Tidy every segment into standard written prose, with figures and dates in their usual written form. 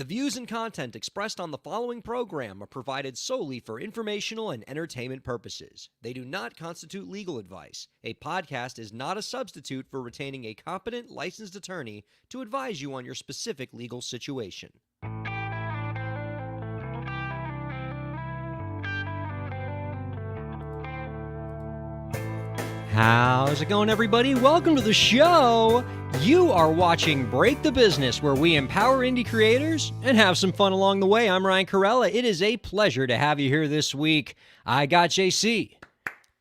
The views and content expressed on the following program are provided solely for informational and entertainment purposes. They do not constitute legal advice. A podcast is not a substitute for retaining a competent, licensed attorney to advise you on your specific legal situation. How's it going, everybody? Welcome to the show. You are watching Break the Business, where we empower indie creators and have some fun along the way. I'm Ryan Kairalla. It is a pleasure to have you here this week. I got JC.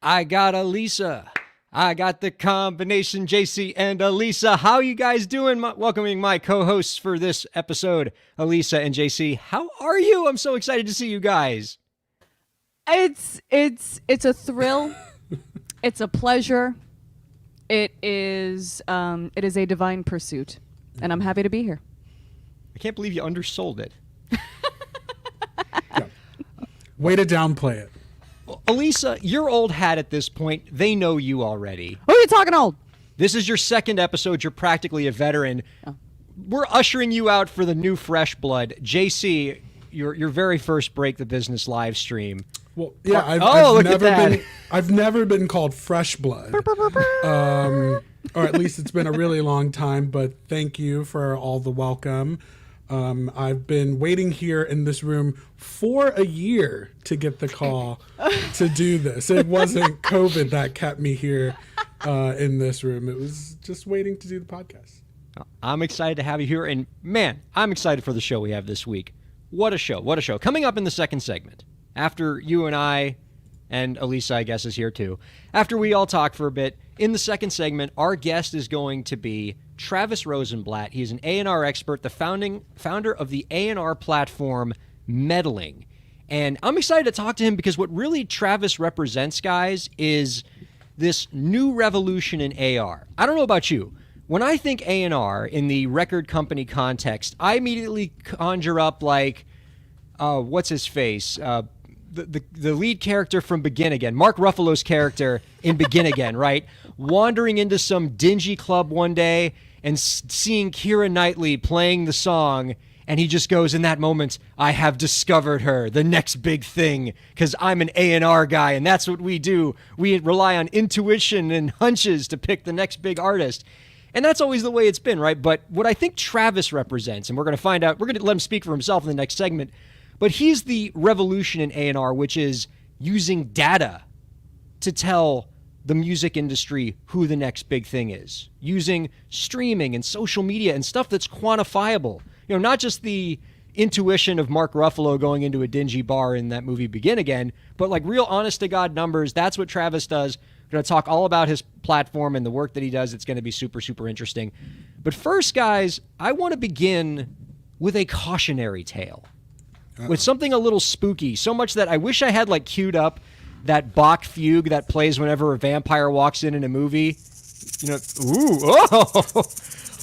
I got Elisa. I got the combination JC and Elisa. How you guys doing? Welcoming my co-hosts for this episode, Elisa and JC. How are you? I'm so excited to see you guys. It's a thrill. It's a pleasure. It is a divine pursuit, and I'm happy to be here. I can't believe you undersold it. Yeah. Way to downplay it. Elisa, you're old hat at this point. They know you already. Who are you talking old? This is your second episode. You're practically a veteran. Oh. We're ushering you out for the new fresh blood. JC, your very first Break the Business live stream. Well, yeah, I've never been called fresh blood, or at least it's been a really long time. But thank you for all the welcome. I've been waiting here in this room for a year to get the call to do this. It wasn't COVID that kept me here in this room. It was just waiting to do the podcast. I'm excited to have you here, and man, I'm excited for the show we have this week. What a show! What a show! Coming up in the second segment. After you and I, and Elisa, I guess, is here too. After we all talk for a bit, in the second segment, our guest is going to be Travis Rosenblatt. He's an A&R expert, the founder of the A&R platform Meddling. And I'm excited to talk to him because what really Travis represents, guys, is this new revolution in AR. I don't know about you. When I think A&R in the record company context, I immediately conjure up like, what's his face? The lead character from Begin Again, Mark Ruffalo's character in Begin Again, right? Wandering into some dingy club one day and seeing Keira Knightley playing the song, and he just goes in that moment, I have discovered her, the next big thing, because I'm an A&R guy, and that's what we do. We rely on intuition and hunches to pick the next big artist. And that's always the way it's been, right? But what I think Travis represents, and we're going to find out, we're going to let him speak for himself in the next segment, but he's the revolution in A&R, which is using data to tell the music industry who the next big thing is. Using streaming and social media and stuff that's quantifiable. You know, not just the intuition of Mark Ruffalo going into a dingy bar in that movie Begin Again, but like real honest-to-God numbers. That's what Travis does. We're going to talk all about his platform and the work that he does. It's going to be super, super interesting. But first, guys, I want to begin with a cautionary tale. With something a little spooky, so much that I wish I had like queued up that Bach fugue that plays whenever a vampire walks in a movie. You know,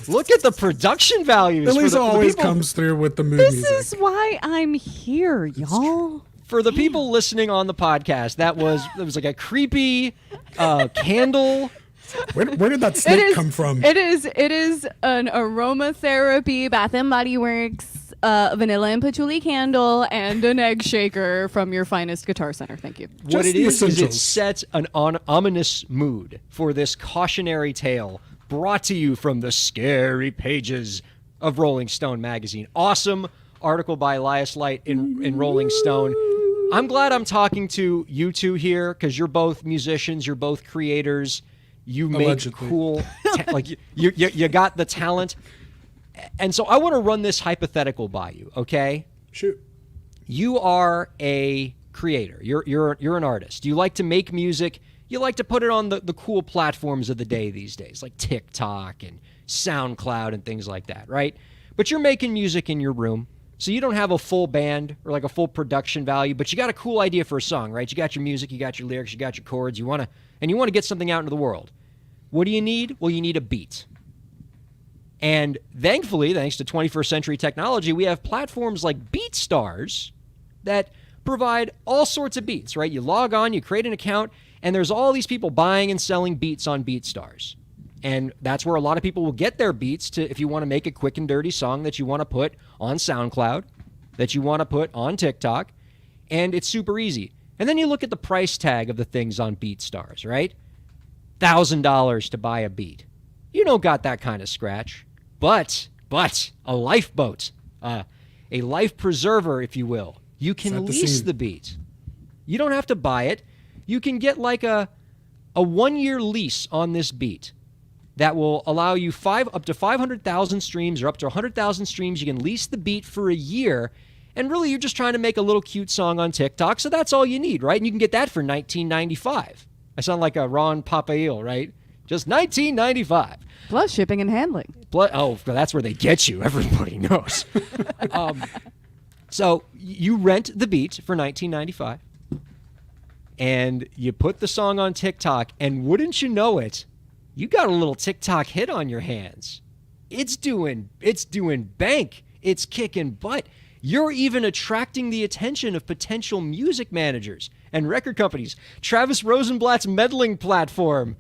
look at the production values. Elisa always comes through with the movie This music. is why I'm here, y'all. For the people listening on the podcast, that was like a creepy candle. Where did that snake come from? It is an aromatherapy Bath and Body Works vanilla and patchouli candle and an egg shaker from your finest Guitar Center. Thank you. What it is it sets an ominous mood for this cautionary tale brought to you from the scary pages of Rolling Stone magazine. Awesome article by Elias Light in Rolling Stone. I'm glad I'm talking to you two here because you're both musicians, you're both creators. You make Allegedly. Cool, like you got the talent. And so I want to run this hypothetical by you, okay? Shoot. You are a creator. You're an artist. You like to make music. You like to put it on the cool platforms of the day these days, like TikTok and SoundCloud and things like that, right? But you're making music in your room, so you don't have a full band or like a full production value, but you got a cool idea for a song, right? You got your music, you got your lyrics, you got your chords, you want to get something out into the world. What do you need? Well, you need a beat. And thankfully, thanks to 21st century technology, we have platforms like BeatStars that provide all sorts of beats, right? You log on, you create an account, and there's all these people buying and selling beats on BeatStars. And that's where a lot of people will get their beats to, if you want to make a quick and dirty song that you want to put on SoundCloud, that you want to put on TikTok, and it's super easy. And then you look at the price tag of the things on BeatStars, right? $1,000 to buy a beat. You don't got that kind of scratch. But a lifeboat, a life preserver, if you will, you can lease the beat. You don't have to buy it. You can get like a 1-year lease on this beat that will allow you up to 500,000 streams or up to 100,000 streams. You can lease the beat for a year. And really, you're just trying to make a little cute song on TikTok, so that's all you need, right? And you can get that for $19.95. I sound like a Ron Popeil, right? Just $19.95. Plus shipping and handling. That's where they get you. Everybody knows. So you rent the beat for $19.95, and you put the song on TikTok, and wouldn't you know it, you got a little TikTok hit on your hands. It's doing bank. It's kicking butt. You're even attracting the attention of potential music managers and record companies. Travis Rosenblatt's meddling platform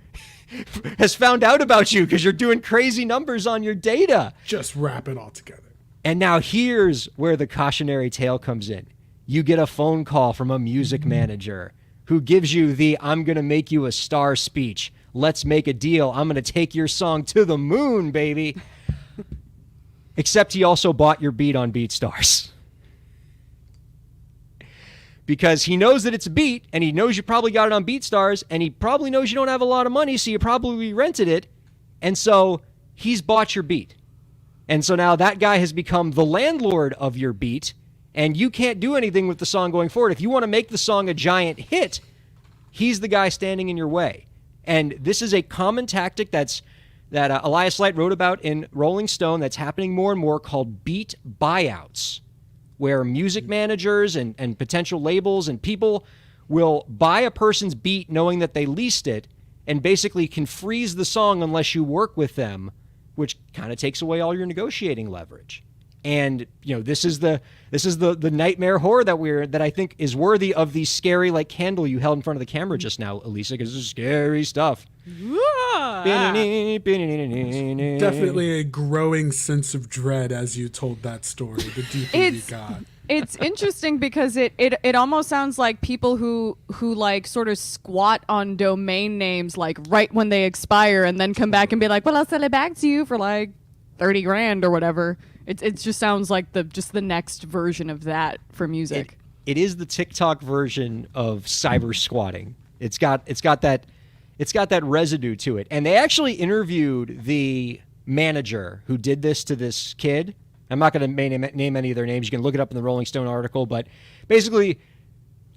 has found out about you because you're doing crazy numbers on your data. Just wrap it all together. And now here's where the cautionary tale comes in. You get a phone call from a music manager who gives you the "I'm going to make you a star" speech. Let's make a deal. I'm going to take your song to the moon, baby. Except he also bought your beat on BeatStars. Because he knows that it's a beat, and he knows you probably got it on BeatStars, and he probably knows you don't have a lot of money, so you probably rented it. And so he's bought your beat. And so now that guy has become the landlord of your beat, and you can't do anything with the song going forward. If you want to make the song a giant hit, he's the guy standing in your way. And this is a common tactic that Elias Light wrote about in Rolling Stone that's happening more and more, called beat buyouts, where music managers and potential labels and people will buy a person's beat knowing that they leased it and basically can freeze the song unless you work with them, which kind of takes away all your negotiating leverage. And this is the nightmare horror that I think is worthy of the scary like candle you held in front of the camera just now, Elisa, because this is scary stuff. Definitely a growing sense of dread as you told that story. The deeper you got. It's interesting because it almost sounds like people who like sort of squat on domain names like right when they expire and then come back and be like, well, I'll sell it back to you for like 30 grand or whatever. It just sounds like the next version of that for music. It is the TikTok version of cyber squatting. It's got that residue to it. And they actually interviewed the manager who did this to this kid. I'm not going to name any of their names. You can look it up in the Rolling Stone article. But basically,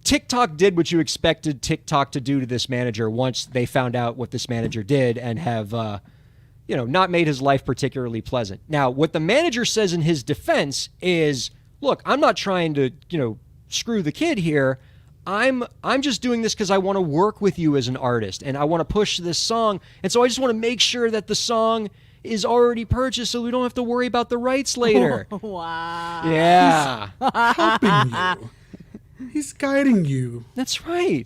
TikTok did what you expected TikTok to do to this manager once they found out what this manager did and have not made his life particularly pleasant. Now, what the manager says in his defense is, look, I'm not trying to, screw the kid here. I'm just doing this because I want to work with you as an artist and I want to push this song. And so I just want to make sure that the song is already purchased so we don't have to worry about the rights later. Wow. Yeah. Helping you. He's guiding you. That's right.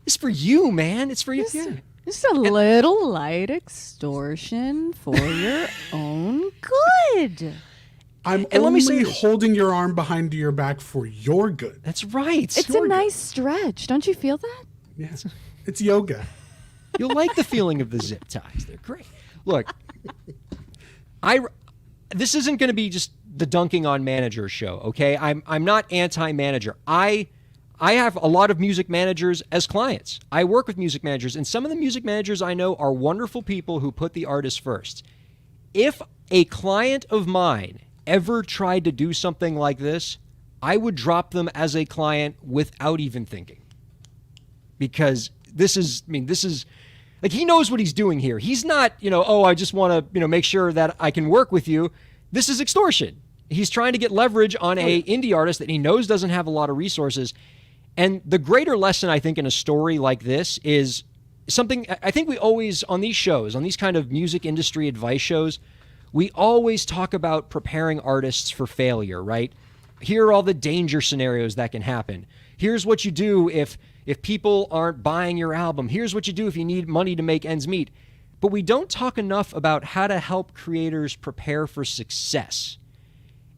It's for you, man. It's for you. Yeah. Just a little light extortion for your own good. I'm only holding your arm behind your back for your good. That's right. It's a nice stretch. Don't you feel that? Yeah. It's yoga. You'll like the feeling of the zip ties. They're great. Look, this isn't going to be just the dunking on manager show, okay? I'm not anti-manager. I have a lot of music managers as clients. I work with music managers, and some of the music managers I know are wonderful people who put the artist first. If a client of mine ever tried to do something like this, I would drop them as a client without even thinking. Because this is like, he knows what he's doing here. He's not, I just want to, make sure that I can work with you. This is extortion. He's trying to get leverage on a indie artist that he knows doesn't have a lot of resources. And the greater lesson, I think, in a story like this is something I think we always, on these shows, on these kind of music industry advice shows, we always talk about preparing artists for failure, right? Here are all the danger scenarios that can happen. Here's what you do if people aren't buying your album. Here's what you do if you need money to make ends meet. but we don't talk enough about how to help creators prepare for success.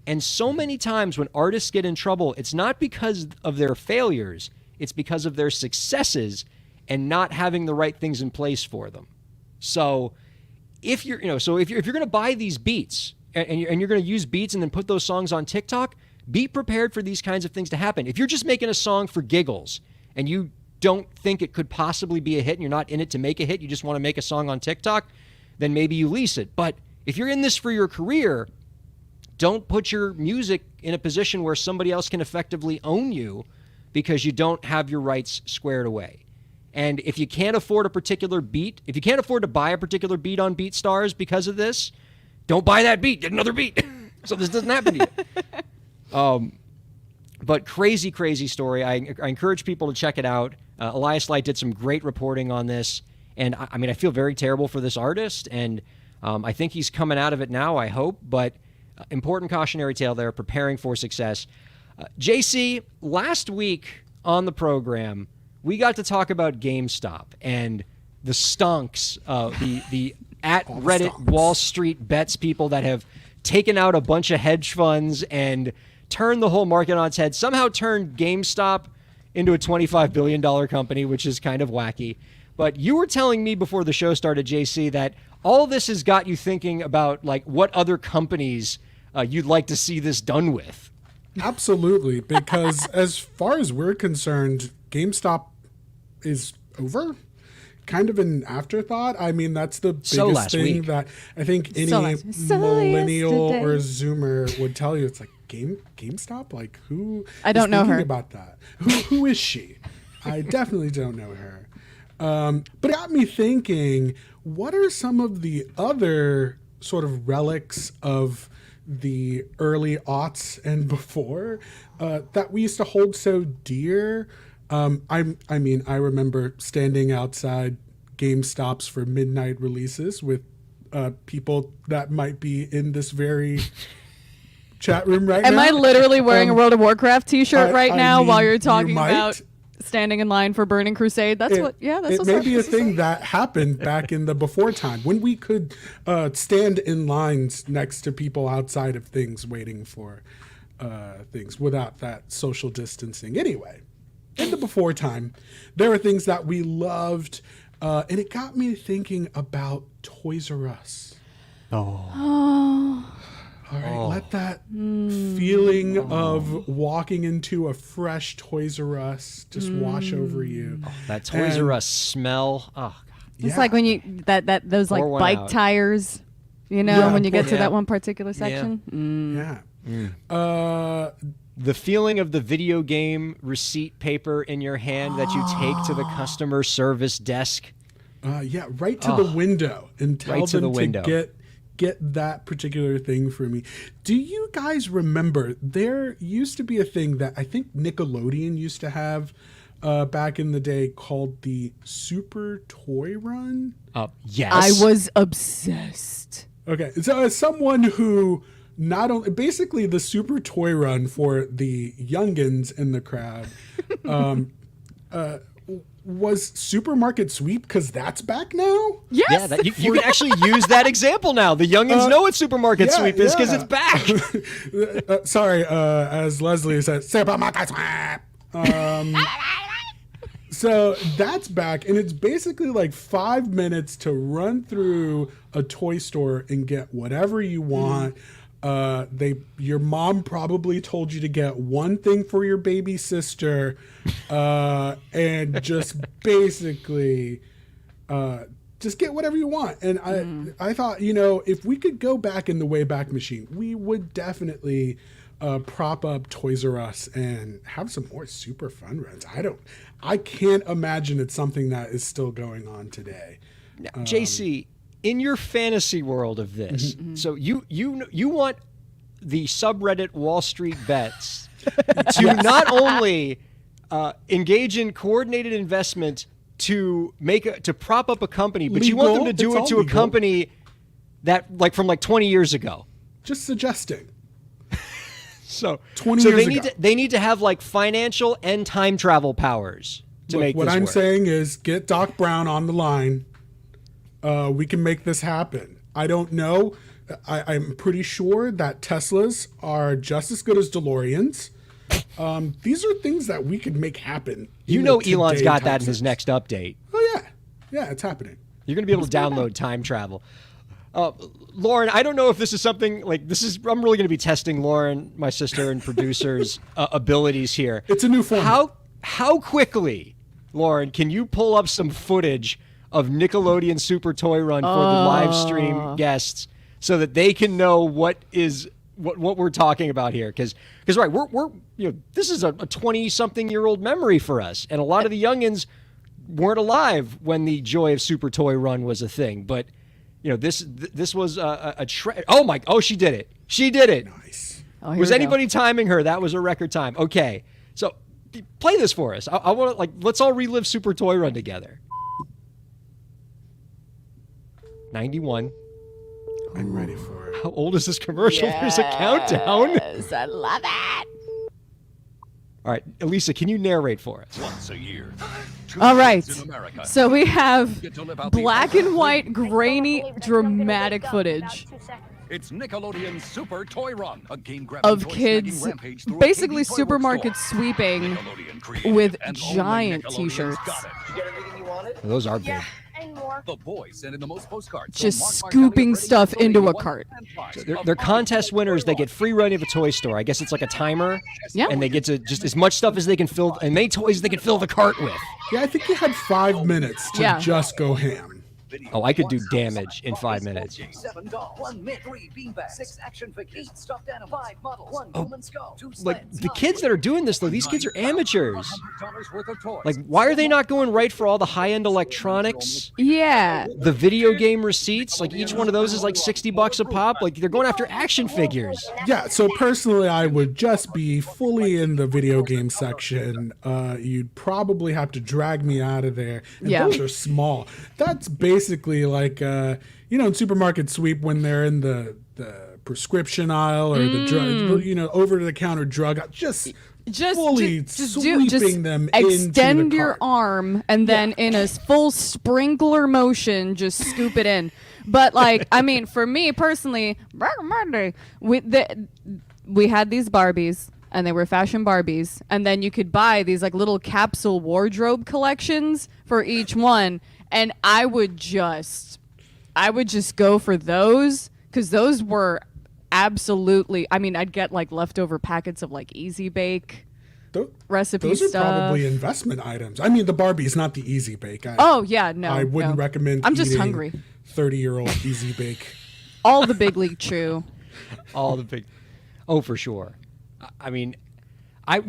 And so many times when artists get in trouble, it's not because of their failures, it's because of their successes and not having the right things in place for them. So if you're going to buy these beats and you're going to use beats and then put those songs on TikTok, be prepared for these kinds of things to happen. If you're just making a song for giggles and you don't think it could possibly be a hit and you're not in it to make a hit, you just want to make a song on TikTok, then maybe you lease it. But if you're in this for your career, don't put your music in a position where somebody else can effectively own you because you don't have your rights squared away. And if you can't afford a particular beat, if you can't afford to buy a particular beat on BeatStars because of this, don't buy that beat. Get another beat. So this doesn't happen to you. But crazy, crazy story. I encourage people to check it out. Elias Light did some great reporting on this. And I mean, I feel very terrible for this artist. And I think he's coming out of it now, I hope. But important cautionary tale there, preparing for success. JC, last week on the program, we got to talk about GameStop and the stonks, the at Reddit stonks. Wall Street bets people that have taken out a bunch of hedge funds and turned the whole market on its head, somehow turned GameStop into a $25 billion company, which is kind of wacky. But you were telling me before the show started, JC, that all this has got you thinking about like what other companies you'd like to see this done with. Absolutely, because as far as we're concerned, GameStop is over. Kind of an afterthought. I mean, that's the biggest thing that I think any millennial or Zoomer would tell you. It's like GameStop. Like who? I don't know her about that. Who is she? I definitely don't know her. But it got me thinking. What are some of the other sort of relics of the early aughts and before that we used to hold so dear? I mean, I remember standing outside GameStops for midnight releases with people that might be in this very chat room right now. Am I literally wearing a World of Warcraft t-shirt right now mean, while you're talking might. about standing in line for Burning Crusade? That's what's it may be a thing that happened back in the before time when we could stand in lines next to people outside of things waiting for things without that social distancing. Anyway, in the before time, there are things that we loved, and it got me thinking about Toys R Us. Oh. All right, let that feeling of walking into a fresh Toys R Us just wash over you. That Toys R Us smell. Oh, God. It's like when you those like bike out. tires, you know, when you get to Yeah. that one particular section. Yeah. The feeling of the video game receipt paper in your hand that you take to the customer service desk. Right to the window and tell Right to them the window. to get that particular thing for me. Do you guys remember there used to be a thing that I think Nickelodeon used to have back in the day called the Super Toy Run? Yes. I was obsessed. Okay, so as someone who not only basically the Super Toy Run for the youngins in the crowd was Supermarket Sweep, because that's back now? Yes. Yeah, that, you can actually use that example now. The youngins know what Supermarket Sweep is because it's back. Sorry, as Leslie said, Supermarket Sweep. So that's back, and it's basically like 5 minutes to run through a toy store and get whatever you want. Your mom probably told you to get one thing for your baby sister, and just basically just get whatever you want. And I thought, if we could go back in the Wayback Machine, we would definitely prop up Toys R Us and have some more super fun runs. I can't imagine it's something that is still going on today. Now, JC, in your fantasy world of this, so you want the subreddit Wall Street Bets to not only engage in coordinated investment to prop up a company, but you want them to do it to a company that from 20 years ago. Just suggesting. So 20 years ago. They need to have financial and time travel powers to make what this I'm work. saying is get Doc Brown on the line. We can make this happen. I don't know. I'm pretty sure that Teslas are just as good as DeLoreans. These are things that we could make happen. You know Elon's got that in his next update. Oh, yeah. Yeah, it's happening. You're going to be able to download time travel. Lauren, I don't know if this is something like this is. I'm really going to be testing Lauren, my sister and producer's abilities here. It's a new format. How quickly, Lauren, can you pull up some footage of Nickelodeon Super Toy Run for the live stream guests so that they can know what we're talking about here? Because right, we're this is a 20-something-year-old memory for us, and a lot of the youngins weren't alive when the joy of Super Toy Run was a thing, but. This was a she did it. She did it. Nice. Oh, was anybody timing her? That was a record time. Okay. So play this for us. I want to let's all relive Super Toy Run together. 91. I'm ready for it. How old is this commercial? There's a countdown. Yes, I love it. All right, Elisa, can you narrate for us? Once a year. All right. So we have black and white, grainy, dramatic footage It's Nickelodeon Super Toy Run, a game-grabbing, of kids rampage through a basically KB toy supermarket store. sweeping Nickelodeon created with and only giant Nickelodeon's t-shirts. got it. Those are big. And more. The boys sent in the most postcards. Just so Mark scooping Martelli stuff already into a won cart. 10 prize They're of contest Super winners. Toy They get free run of a toy store. I guess it's like a timer. Yeah. And they get to just as much stuff as they can fill, and many toys as they can fill the cart with. Yeah, I think you had 5 minutes to just go ham. Oh, I could do damage in 5 minutes. 7 dolls, 1 mint, 3 beanbags, 6 action figures, 8 stuffed animals, 5 models, 1 human skull, 2 Like sleds, the 9 kids that are doing this though, these kids are amateurs. $100 worth of toys. Like, why are they not going right for all the high-end electronics? Yeah. The video game receipts, like each one of those is like $60 a pop. Like they're going after action figures. Yeah, so personally, I would just be fully in the video game section. You'd probably have to drag me out of there. And Yeah. those are small. That's basically like, in supermarket sweep when they're in the prescription aisle or the drug, over-the-counter drug. Just fully sweeping them extend into the your cart. arm and then in a full sprinkler motion just scoop it in. But like, I mean, for me personally, Monday, we had these Barbies and they were fashion Barbies, and then you could buy these like little capsule wardrobe collections for each one, and I would just go for those because those were absolutely. I mean, I'd get like leftover packets of like Easy Bake recipe Those are stuff. probably investment items. I mean, the Barbie's not the Easy Bake. Oh yeah, no, I wouldn't no. recommend. I'm just eating hungry. 30-year-old Easy Bake. All the Big League Chew. All the big, oh for sure. I mean, I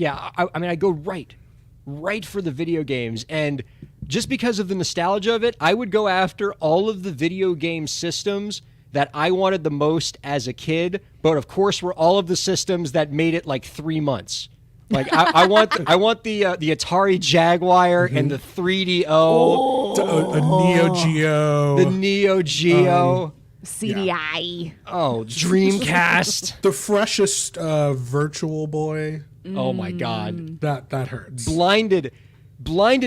go right for the video games, and just because of the nostalgia of it, I would go after all of the video game systems that I wanted the most as a kid, but of course were all of the systems that made it like 3 months. Like I want the Atari Jaguar and the 3DO, A Neo Geo. the Neo Geo, CDI. oh Dreamcast. The freshest Virtual Boy. Oh my God, That hurts. blinded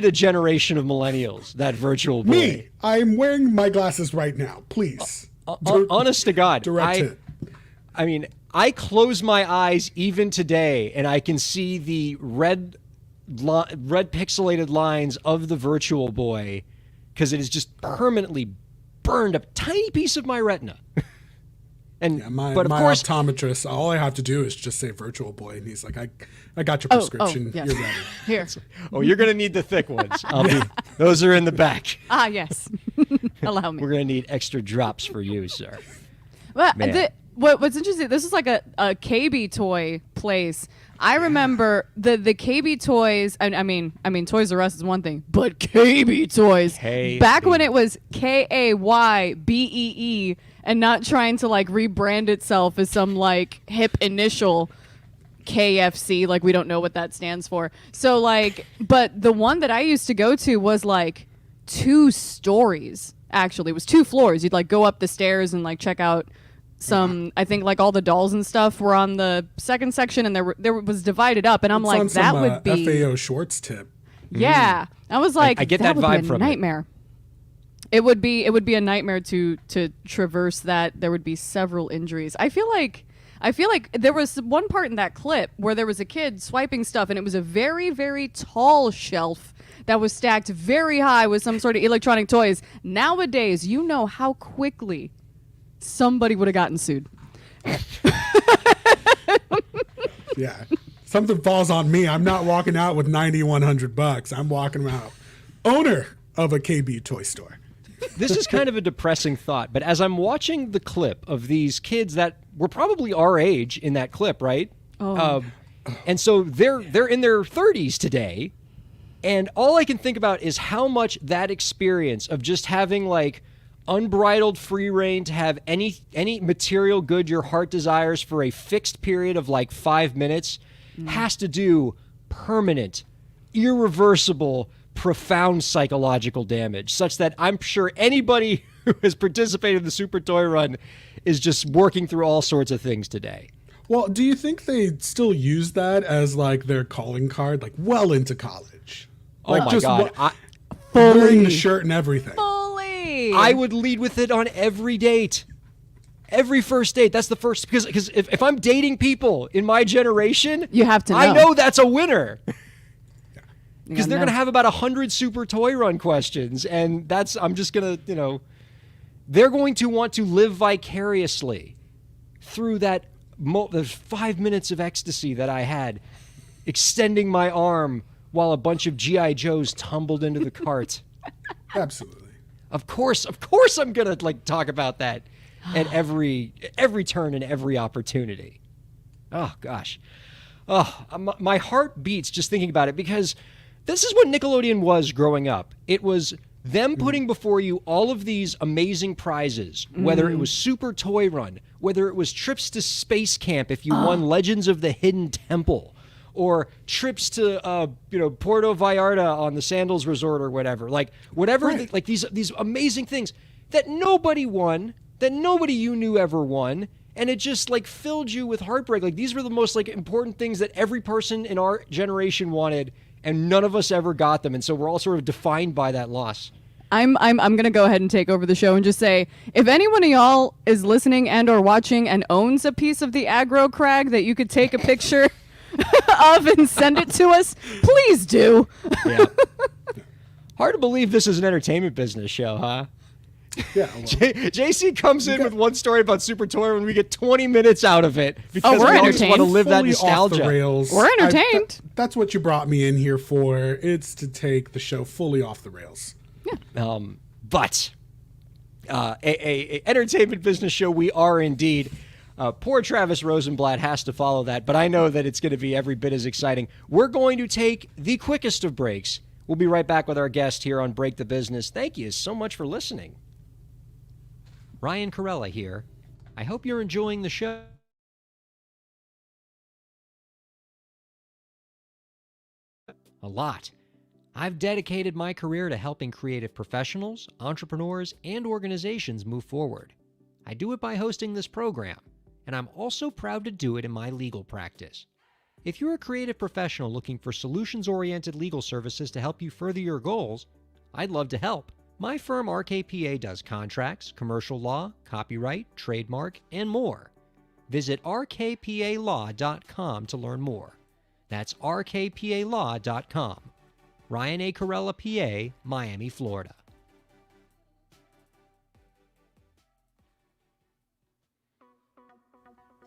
a generation of millennials. That Virtual Boy. Me, I'm wearing my glasses right now. Please. Honest to God, Direct hit. I mean, I close my eyes even today, and I can see the red pixelated lines of the Virtual Boy because it is just permanently burned a tiny piece of my retina. And Yeah, my but of course, optometrist, all I have to do is just say Virtual Boy, and he's like, I got your prescription. yes. You're ready. Here. oh, you're gonna need the thick ones. Those are in the back. Ah, yes. Allow me. We're gonna need extra drops for you, sir. Well, Man. what's interesting, this is like a KB toy place. I remember the KB toys. I mean, Toys R Us is one thing, but KB toys. KB. Back when it was KAYBEE and not trying to like rebrand itself as some like hip initial KFC. Like we don't know what that stands for. So like, but the one that I used to go to was like 2 stories. Actually, it was 2 floors. You'd like go up the stairs and like check out some. I think like all the dolls and stuff were on the second section, and there was divided up. And I'm It's like, on that some, would be FAO Schwartz tip. yeah. I was like, I get that that would be vibe a from it. nightmare. It would be a nightmare to traverse that. There would be several injuries. I feel like there was one part in that clip where there was a kid swiping stuff, and it was a very, very tall shelf that was stacked very high with some sort of electronic toys. Nowadays, you know how quickly somebody would have gotten sued. Yeah. Something falls on me. I'm not walking out with $9,100. I'm walking out owner of a KB toy store. This is kind of a depressing thought, but as I'm watching the clip of these kids that were probably our age in that clip, right? And so they're in their 30s today, and all I can think about is how much that experience of just having like unbridled free reign to have any material good your heart desires for a fixed period of like 5 minutes has to do permanent, irreversible, profound psychological damage, such that I'm sure anybody who has participated in the Super Toy Run is just working through all sorts of things today. Well, do you think they still use that as like their calling card, like well into college? Like Oh my God. Wearing the shirt and everything. Fully. I would lead with it on every date. Every first date. That's the first, because if I'm dating people in my generation, You have to I know. know that's a winner. Because Yeah, they're no. going to have about 100 Super Toy Run questions, and I'm just going to, they're going to want to live vicariously through that those 5 minutes of ecstasy that I had, extending my arm while a bunch of G.I. Joes tumbled into the cart. Absolutely. Of course I'm going to talk about that at every turn and every opportunity. Oh, gosh. Oh, my heart beats just thinking about it, because this is what Nickelodeon was growing up. It was them putting before you all of these amazing prizes, whether it was Super Toy Run, whether it was trips to space camp if you won Legends of the Hidden Temple, or trips to Puerto Vallarta on the Sandals Resort or whatever. Right. These amazing things that nobody won, that nobody you knew ever won. And it just filled you with heartbreak. Like, these were the most important things that every person in our generation wanted, and none of us ever got them. And so we're all sort of defined by that loss. I'm gonna go ahead and take over the show and just say, if anyone of y'all is listening and or watching and owns a piece of the aggro crag that you could take a picture of and send it to us, please do. Yeah. Hard to believe this is an entertainment business show, huh? Yeah. Well, JC comes in with one story about Super Toy when we get 20 minutes out of it because we're we all just want to entertained. live that fully off the nostalgia. rails. We're entertained. That's what you brought me in here for. It's to take the show fully off the rails. But a entertainment business show we are indeed. Poor Travis Rosenblatt has to follow that, but I know that it's going to be every bit as exciting. We're going to take the quickest of breaks. We'll be right back with our guest here on Break the Business. Thank you so much for listening. Ryan Kairalla here. I hope you're enjoying the show. A lot. I've dedicated my career to helping creative professionals, entrepreneurs, and organizations move forward. I do it by hosting this program, and I'm also proud to do it in my legal practice. If you're a creative professional looking for solutions-oriented legal services to help you further your goals, I'd love to help. My firm RKPA does contracts, commercial law, copyright, trademark, and more. Visit rkpalaw.com to learn more. That's rkpalaw.com. Ryan A. Kairalla, PA, Miami, Florida.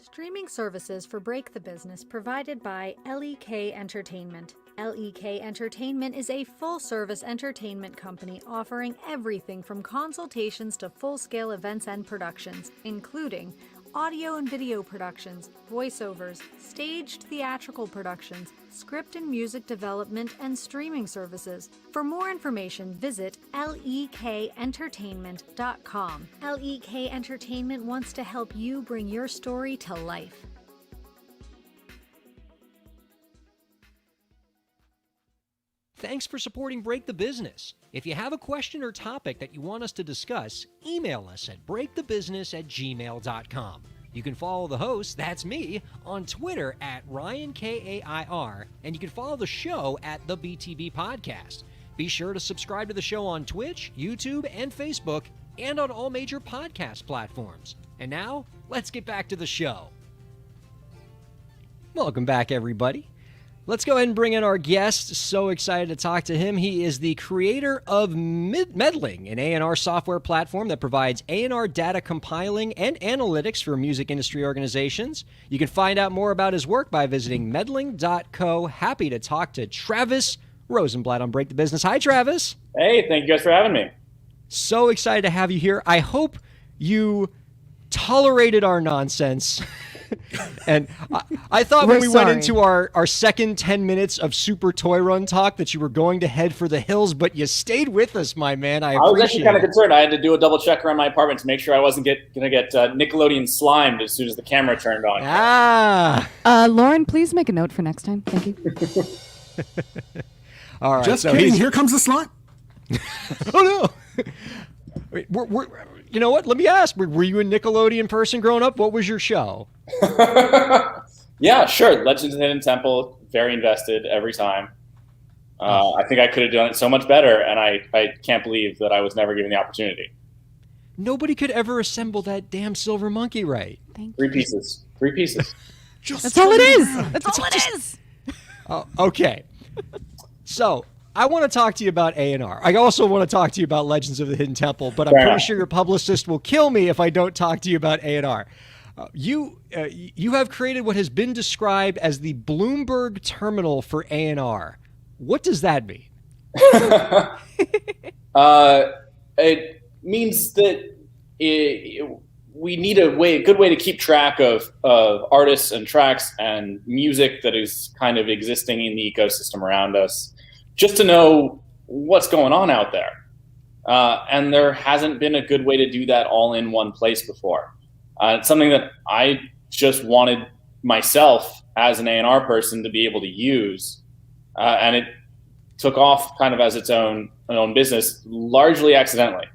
Streaming services for Break the Business provided by LEK Entertainment. LEK Entertainment is a full-service entertainment company offering everything from consultations to full-scale events and productions, including audio and video productions, voiceovers, staged theatrical productions, script and music development, and streaming services. For more information, visit lekentertainment.com. LEK Entertainment wants to help you bring your story to life. Thanks for supporting Break the Business. If you have a question or topic that you want us to discuss, email us at breakthebusiness@gmail.com. You can follow the host, that's me, on Twitter at Ryan Kair, and you can follow the show at the BTB Podcast. Be sure to subscribe to the show on Twitch, YouTube, and Facebook, and on all major podcast platforms. And now, let's get back to the show. Welcome back, everybody. Let's go ahead and bring in our guest. So excited to talk to him. He is the creator of Meddling, an A&R software platform that provides A&R data compiling and analytics for music industry organizations. You can find out more about his work by visiting meddling.co. Happy to talk to Travis Rosenblatt on Break the Business. Hi, Travis. Hey, thank you guys for having me. So excited to have you here. I hope you tolerated our nonsense. And I thought when we went into our second 10 minutes of Super Toy Run talk that you were going to head for the hills, but you stayed with us, my man. I was actually kind of it. concerned. I had to do a double check around my apartment to make sure I wasn't going to get Nickelodeon slimed as soon as the camera turned on. Lauren, please make a note for next time. Thank you. All right. Just kidding. Here comes the slime. Oh, no. Wait, you know what? Let me ask. Were you a Nickelodeon person growing up? What was your show? Yeah, sure. Legends of the Hidden Temple, very invested every time. I think I could have done it so much better, and I can't believe that I was never given the opportunity. Nobody could ever assemble that damn silver monkey right. Three pieces. That's all it is. That's all it is. Okay. So I want to talk to you about A&R. I also want to talk to you about Legends of the Hidden Temple, but I'm pretty sure your publicist will kill me if I don't talk to you about A&R. You have created what has been described as the Bloomberg terminal for A&R. What does that mean? It means that we need a good way to keep track of artists and tracks and music that is kind of existing in the ecosystem around us, just to know what's going on out there. And there hasn't been a good way to do that all in one place before. It's something that I just wanted myself as an A&R person to be able to use. And it took off kind of as its own business, largely accidentally.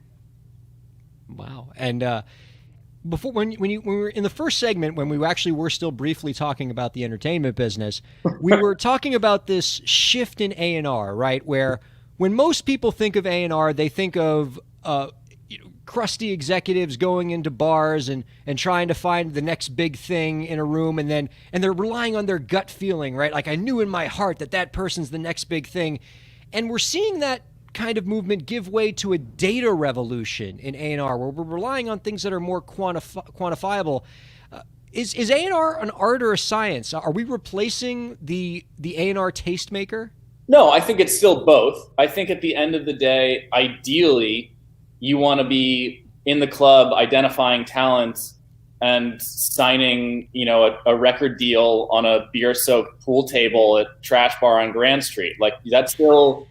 Wow. And before, when we were in the first segment, when we actually were still briefly talking about the entertainment business, we were talking about this shift in A&R, right? Where when most people think of A&R, they think of crusty executives going into bars and trying to find the next big thing in a room, and they're relying on their gut feeling, right? Like, I knew in my heart that person's the next big thing. And we're seeing that kind of movement give way to a data revolution in A&R, where we're relying on things that are more quantifiable. Is A&R an art or a science? Are we replacing the A&R tastemaker? No, I think it's still both. I think at the end of the day, ideally, you want to be in the club identifying talent and signing, a record deal on a beer-soaked pool table at Trash Bar on Grand Street. Like, that's still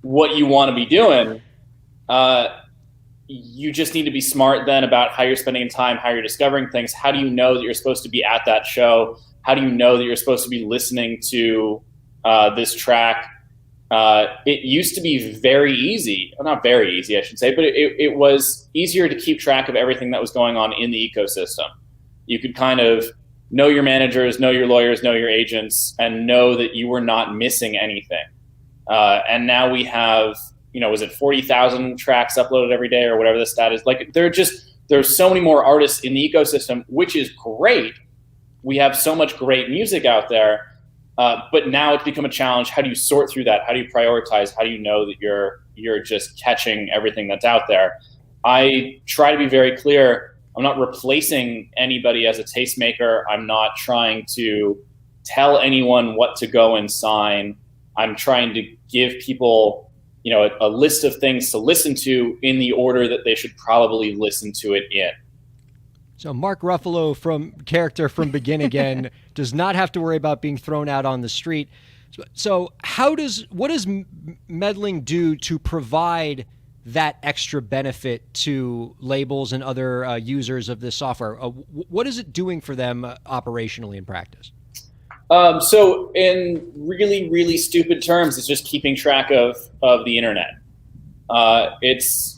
what you want to be doing. You just need to be smart then about how you're spending time, how you're discovering things. How do you know that you're supposed to be at that show? How do you know that you're supposed to be listening to this track? It used to be very easy, well, not very easy, I should say, but it was easier to keep track of everything that was going on in the ecosystem. You could kind of know your managers, know your lawyers, know your agents, and know that you were not missing anything. And now we have, was it 40,000 tracks uploaded every day or whatever the stat is? Like, there's so many more artists in the ecosystem, which is great. We have so much great music out there. But now it's become a challenge. How do you sort through that? How do you prioritize? How do you know that you're just catching everything that's out there? I try to be very clear. I'm not replacing anybody as a tastemaker. I'm not trying to tell anyone what to go and sign. I'm trying to give people, a list of things to listen to in the order that they should probably listen to it in. So Mark Ruffalo from Begin Again does not have to worry about being thrown out on the street. So what does Meddling do to provide that extra benefit to labels and other users of this software? What is it doing for them operationally in practice? So in really, really stupid terms, it's just keeping track of the internet. It's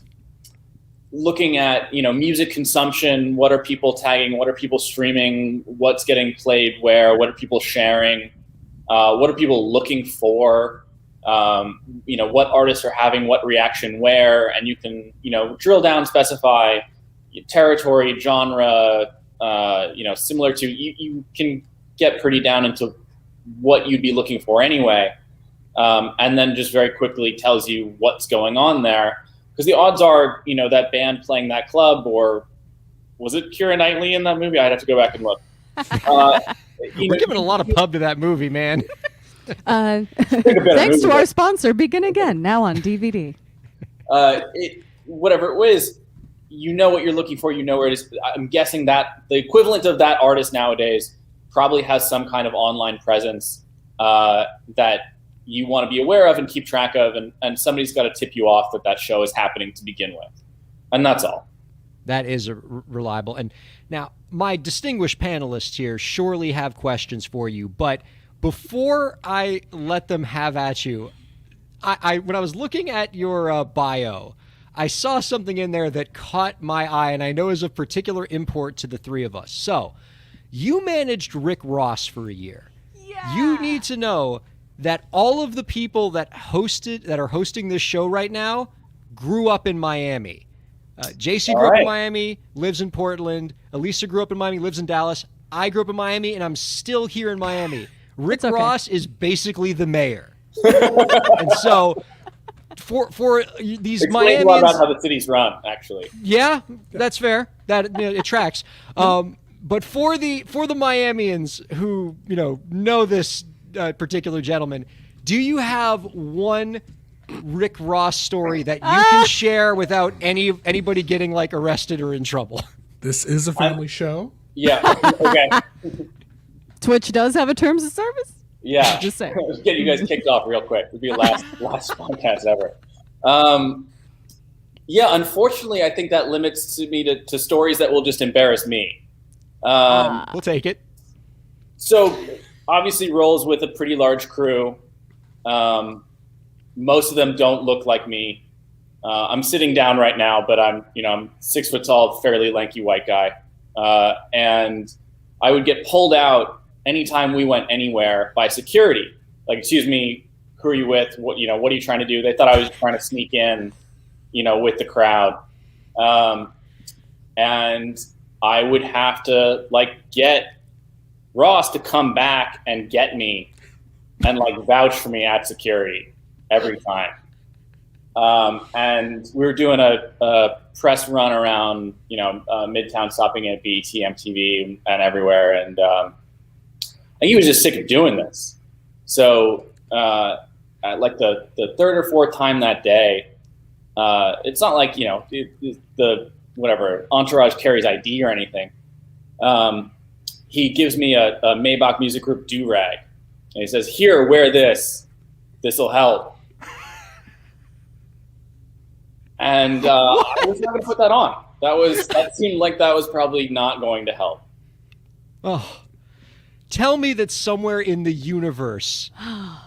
looking at, music consumption. What are people tagging? What are people streaming? What's getting played where? What are people sharing? What are people looking for? what artists are having what reaction where, and you can, drill down, specify territory, genre, similar to, you can get pretty down into what you'd be looking for anyway. And then just very quickly tells you what's going on there. Because the odds are, that band playing that club, or was it Keira Knightley in that movie? I'd have to go back and look. We're giving a lot of pub to that movie, man. Thanks to our sponsor, Begin Again, now on DVD. Whatever it was, what you're looking for, where it is. I'm guessing that the equivalent of that artist nowadays probably has some kind of online presence that you want to be aware of and keep track of, and somebody's got to tip you off that show is happening to begin with. And that's all. That is reliable. And now, my distinguished panelists here surely have questions for you, but before I let them have at you, I when I was looking at your bio, I saw something in there that caught my eye, and I know is of particular import to the three of us. So, you managed Rick Ross for a year. Yeah. You need to know that all of the people that are hosting this show right now grew up in Miami. JC grew up in Miami, lives in Portland. Elisa grew up in Miami, lives in Dallas. I grew up in Miami, and I'm still here in Miami. Rick Ross is basically the mayor. And so for these Explain Miamians, a lot about how the city's run, actually. Yeah, that's fair. That it tracks. But for the Miamians who know this particular gentleman, do you have one Rick Ross story that you can share without anybody getting arrested or in trouble? This is a family show. Yeah. Okay. Twitch does have a terms of service. Yeah. Just saying. Let's get you guys kicked off real quick. It'll be the last podcast ever. Unfortunately, I think that limits me to stories that will just embarrass me. We'll take it. So, obviously, rolls with a pretty large crew. Most of them don't look like me. I'm sitting down right now, but I'm 6 foot tall, fairly lanky white guy. And I would get pulled out anytime we went anywhere by security. Excuse me, who are you with? What are you trying to do? They thought I was trying to sneak in, with the crowd. And I would have to get Ross to come back and get me and vouch for me at security every time. And we were doing a press run around, Midtown, stopping at BET, MTV, and everywhere. And I think he was just sick of doing this. So at the third or fourth time that day, it's not like, the whatever entourage carries ID or anything. He gives me a Maybach Music Group do-rag. And he says, "Here, wear this. This'll help." And I was not going to put that on. That seemed like that was probably not going to help. Oh, tell me that somewhere in the universe,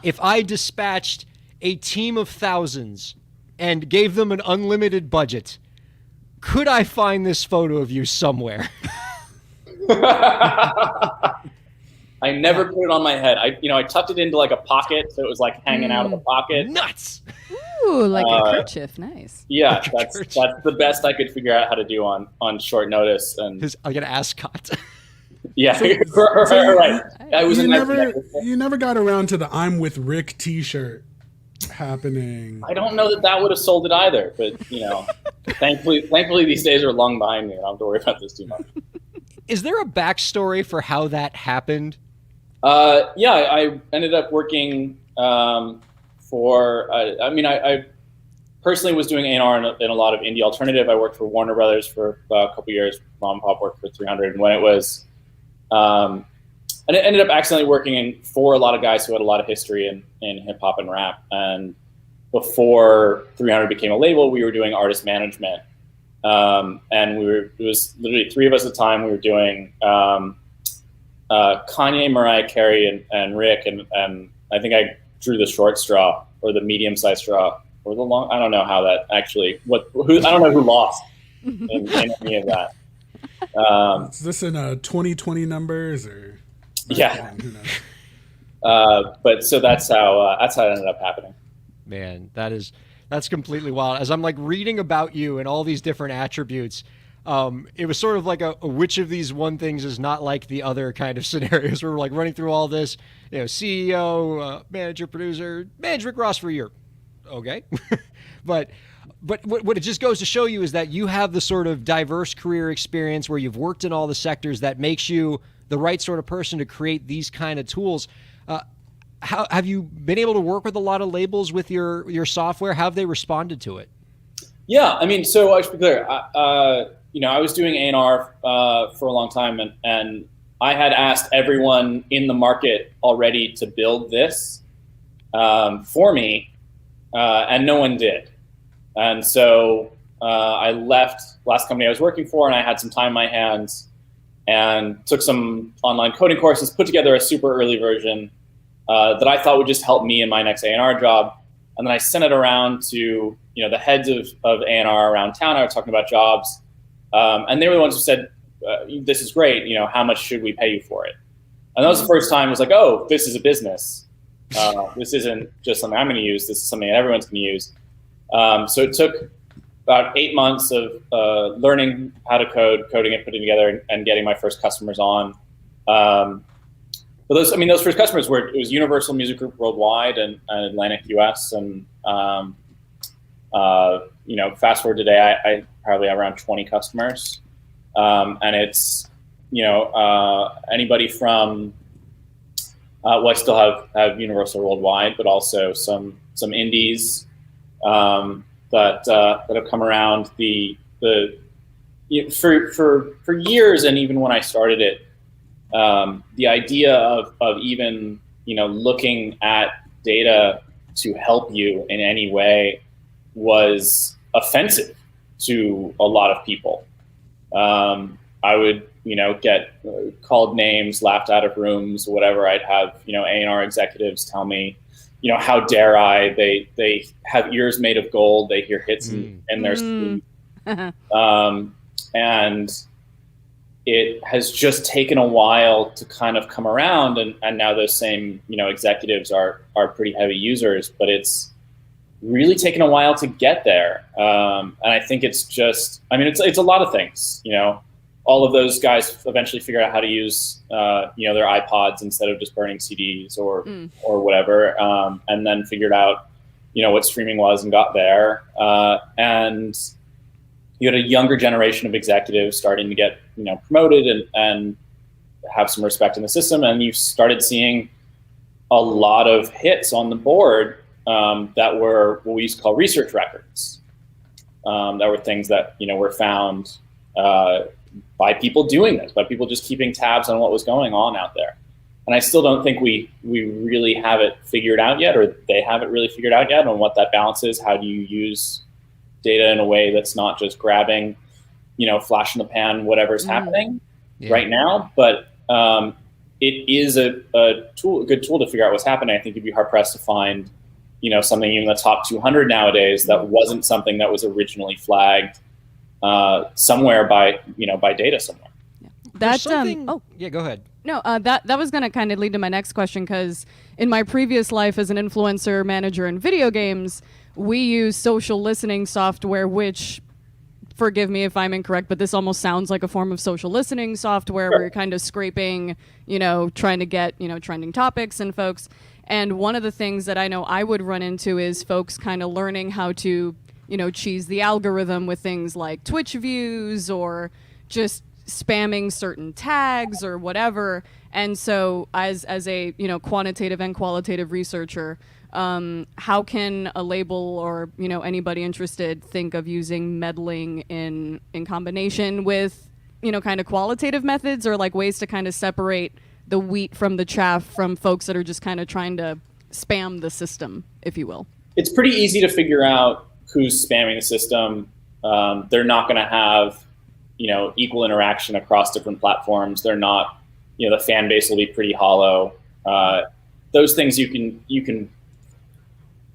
if I dispatched a team of thousands and gave them an unlimited budget, could I find this photo of you somewhere? I never put it on my head. I tucked it into a pocket, so it was hanging out of the pocket. Nuts. Ooh, like a kerchief. Nice. Yeah, that's the best I could figure out how to do on short notice. And I get an ascot. Yeah, right. I was you never got around to the "I'm with Rick" T-shirt happening. I don't know that would have sold it either, but thankfully these days are long behind me. I don't have to worry about this too much. Is there a backstory for how that happened? I ended up working for. I personally was doing A&R in a lot of indie alternative. I worked for Warner Brothers for a couple years. Mom and Pop worked for 300, and when it was, and it ended up accidentally working for a lot of guys who had a lot of history in hip hop and rap. And before 300 became a label, we were doing artist management. And it was literally three of us at a time. We were doing Kanye, Mariah Carey, and Rick, and I think I drew the short straw or the medium-sized straw or the long. I don't know how that actually. I don't know who lost in any of that. Is this in 2020 numbers or? Yeah. But so that's how it ended up happening. Man, that's completely wild. As I'm like reading about you and all these different attributes, it was sort of like a which of these one things is not like the other kind of scenarios. We're like running through all this, CEO, manager, producer, manage Rick Ross for a year. Okay. But what it just goes to show you is that you have the sort of diverse career experience where you've worked in all the sectors that makes you the right sort of person to create these kind of tools. How have you been able to work with a lot of labels with your software? How have they responded to it? Yeah, I mean, so I should be clear. I was doing A&R for a long time, and I had asked everyone in the market already to build this for me, and no one did. And so I left last company I was working for, and I had some time in my hands, and took some online coding courses, put together a super early version that I thought would just help me in my next A&R job. And then I sent it around to the heads of A&R around town. I was talking about jobs, and they were the ones who said, "This is great. How much should we pay you for it?" And that was the first time I was like, "Oh, this is a business. This isn't just something I'm going to use. This is something that everyone's going to use." So it took about 8 months of learning how to coding it, putting it together, and getting my first customers on. But those first customers it was Universal Music Group Worldwide and Atlantic US, and fast forward today, I probably have around 20 customers, and it's anybody from I still have Universal Worldwide, but also some indies that have come around for years, and even when I started it. The idea of even looking at data to help you in any way was offensive to a lot of people. I would get called names, laughed out of rooms, whatever. I'd have A&R executives tell me, how dare I? They have ears made of gold. They hear hits in their sleep, and it has just taken a while to kind of come around, and now those same executives are pretty heavy users, but it's really taken a while to get there. And I think it's just, it's a lot of things. All of those guys eventually figured out how to use their iPods instead of just burning CDs or whatever, and then figured out what streaming was and got there. And you had a younger generation of executives starting to get promoted and have some respect in the system, and you started seeing a lot of hits on the board that were what we used to call research records. That were things that were found by people doing this, by people just keeping tabs on what was going on out there. And I still don't think we really have it figured out yet, or they have it really figured out yet on what that balance is. How do you use data in a way that's not just grabbing, flash in the pan, whatever's happening right now, but it is a good tool to figure out what's happening. I think you'd be hard pressed to find, something in the top 200 nowadays that wasn't something that was originally flagged somewhere by data somewhere. That's yeah, go ahead. No, that was going to kind of lead to my next question, because in my previous life as an influencer manager in video games, we use social listening software, which, forgive me if I'm incorrect, but this almost sounds like a form of social listening software where you're kind of scraping, trying to get, trending topics and folks. And one of the things that I know I would run into is folks kind of learning how to, cheese the algorithm with things like Twitch views or just spamming certain tags or whatever. And so as a, quantitative and qualitative researcher, how can a label or anybody interested think of using meddling in combination with kind of qualitative methods, or like ways to kind of separate the wheat from the chaff from folks that are just kind of trying to spam the system, if you will? It's pretty easy to figure out who's spamming the system. They're not going to have equal interaction across different platforms. They're not, the fan base will be pretty hollow. Those things you can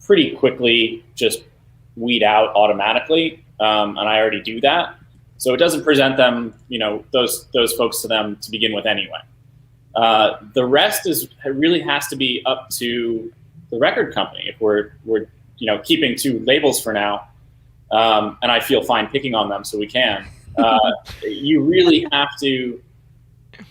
pretty quickly just weed out automatically, and I already do that. So it doesn't present them, those folks to them to begin with anyway. The rest really has to be up to the record company. If we're keeping 2 labels for now, and I feel fine picking on them, so we can. You really have to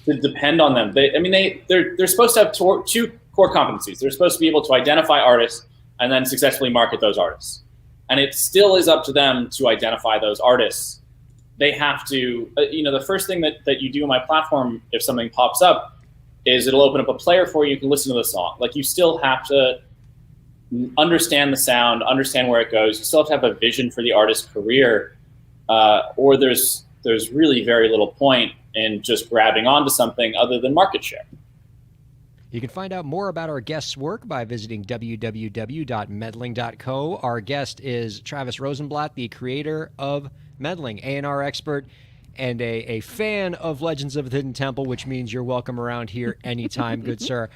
depend on them. They're supposed to have 2 core competencies. They're supposed to be able to identify artists and then successfully market those artists. And it still is up to them to identify those artists. They have to, the first thing that you do on my platform, if something pops up, is it'll open up a player for you. You can listen to the song. Like, you still have to understand the sound, understand where it goes. You still have to have a vision for the artist's career, or there's really very little point in just grabbing onto something other than market share. You can find out more about our guest's work by visiting www.meddling.co. Our guest is Travis Rosenblatt, the creator of Meddling, A&R expert, and a fan of Legends of the Hidden Temple, which means you're welcome around here anytime, good sir.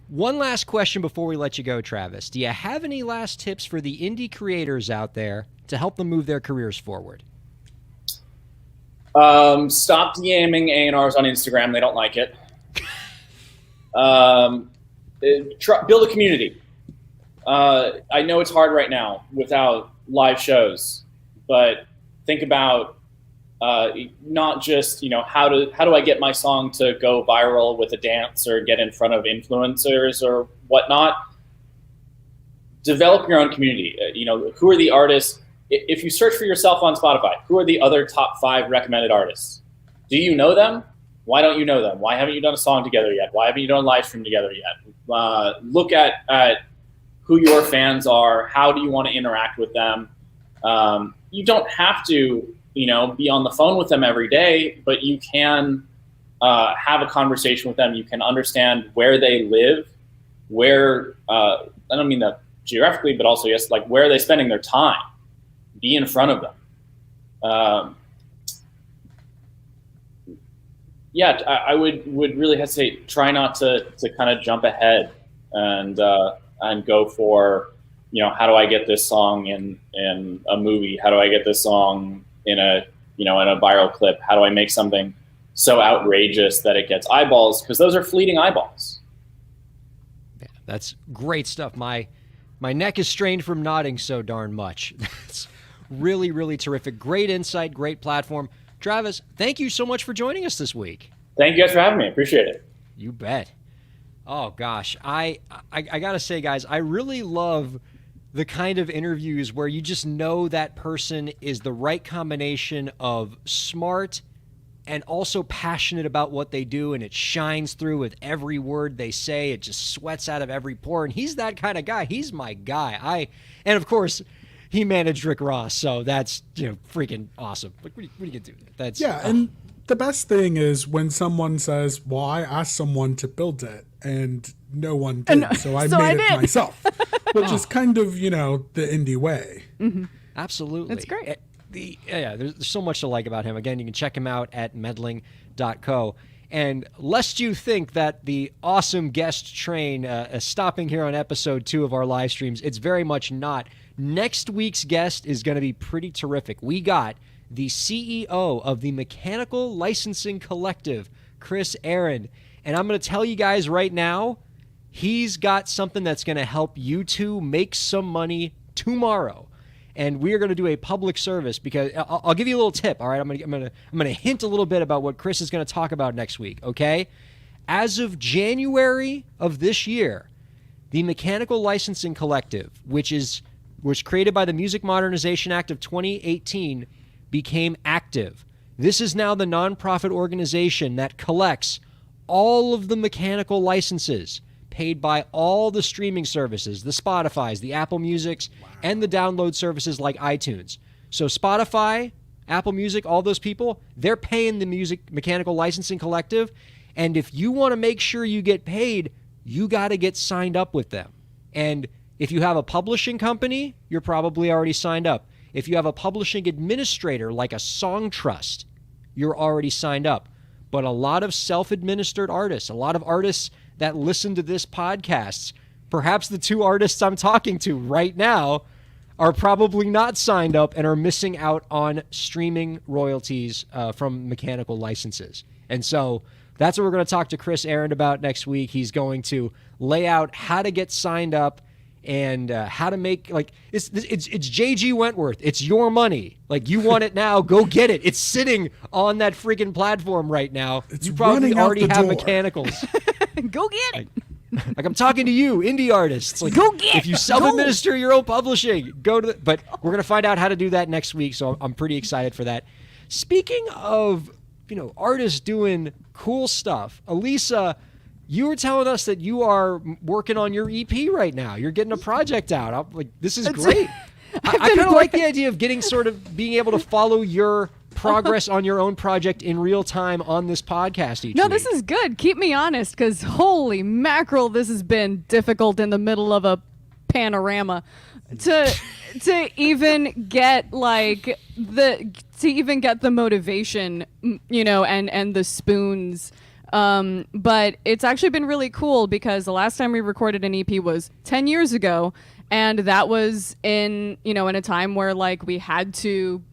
One last question before we let you go, Travis. Do you have any last tips for the indie creators out there to help them move their careers forward? Stop DMing A&Rs on Instagram. They don't like it. Build a community. I know it's hard right now without live shows, but think about not just how do I get my song to go viral with a dance or get in front of influencers or whatnot. Develop your own community. Who are the artists? If you search for yourself on Spotify, who are the other top 5 recommended artists? Do you know them? Why don't you know them? Why haven't you done a song together yet? Why haven't you done a live stream together yet? Look at who your fans are. How do you want to interact with them? You don't have to, be on the phone with them every day, but you can have a conversation with them. You can understand where they live, where, I don't mean that geographically, but also, yes, like, where are they spending their time? Be in front of them. I would really hesitate. Try not to kind of jump ahead and go for, how do I get this song in a movie? How do I get this song in a viral clip? How do I make something so outrageous that it gets eyeballs? Because those are fleeting eyeballs. Yeah, that's great stuff. My neck is strained from nodding so darn much. That's really, really terrific. Great insight, great platform. Travis, thank you so much for joining us this week. Thank you guys for having me. I appreciate it. You bet. Oh, gosh. I got to say, guys, I really love the kind of interviews where you just know that person is the right combination of smart and also passionate about what they do, and it shines through with every word they say. It just sweats out of every pore, and he's that kind of guy. He's my guy. And, of course, he managed Rick Ross, so that's freaking awesome. What are you gonna do? That's and the best thing is when someone says, "Well, I asked someone to build it, and no one did, so I made it myself," which is kind of the indie way. Mm-hmm. Absolutely, that's great. There's so much to like about him. Again, you can check him out at meddling.co. And lest you think that the awesome guest train is stopping here on episode 2 of our live streams, it's very much not. Next week's guest is going to be pretty terrific. We got the CEO of the Mechanical Licensing Collective, Chris Aaron. And I'm going to tell you guys right now, he's got something that's going to help you two make some money tomorrow. And we're going to do a public service because I'll give you a little tip. All right, I'm going to hint a little bit about what Chris is going to talk about next week. Okay, as of January of this year, the Mechanical Licensing Collective, which was created by the Music Modernization Act of 2018, became active. This is now the nonprofit organization that collects all of the mechanical licenses paid by all the streaming services, the Spotifys, the Apple Musics, and the download services like iTunes. So Spotify, Apple Music, all those people, they're paying the Music Mechanical Licensing Collective. And if you want to make sure you get paid, you got to get signed up with them. And if you have a publishing company, you're probably already signed up. If you have a publishing administrator like a Song Trust, you're already signed up. But a lot of self-administered artists, a lot of artists that listen to this podcast, perhaps the 2 artists I'm talking to right now, are probably not signed up and are missing out on streaming royalties from mechanical licenses. And so that's what we're going to talk to Chris Aaron about next week. He's going to lay out how to get signed up and how to make, like, it's JG Wentworth. It's your money. Like, you want it now, go get it. It's sitting on that freaking platform right now. It's you probably running out already the have door. mechanicals. Go get it. Like, I'm talking to you, indie artists. Like, Go get if you self-administer your own publishing, go to the, but we're going to find out how to do that next week, so I'm pretty excited for that. Speaking of, artists doing cool stuff, Elisa, you were telling us that you are working on your EP right now. You're getting a project out. I'm like, this is great. I kind of like the idea of being able to follow your progress on your own project in real time on this podcast each week. This is good. Keep me honest, because holy mackerel, this has been difficult in the middle of a panorama to even get the motivation, and the spoons. But it's actually been really cool because the last time we recorded an EP was 10 years ago, and that was in a time where we had to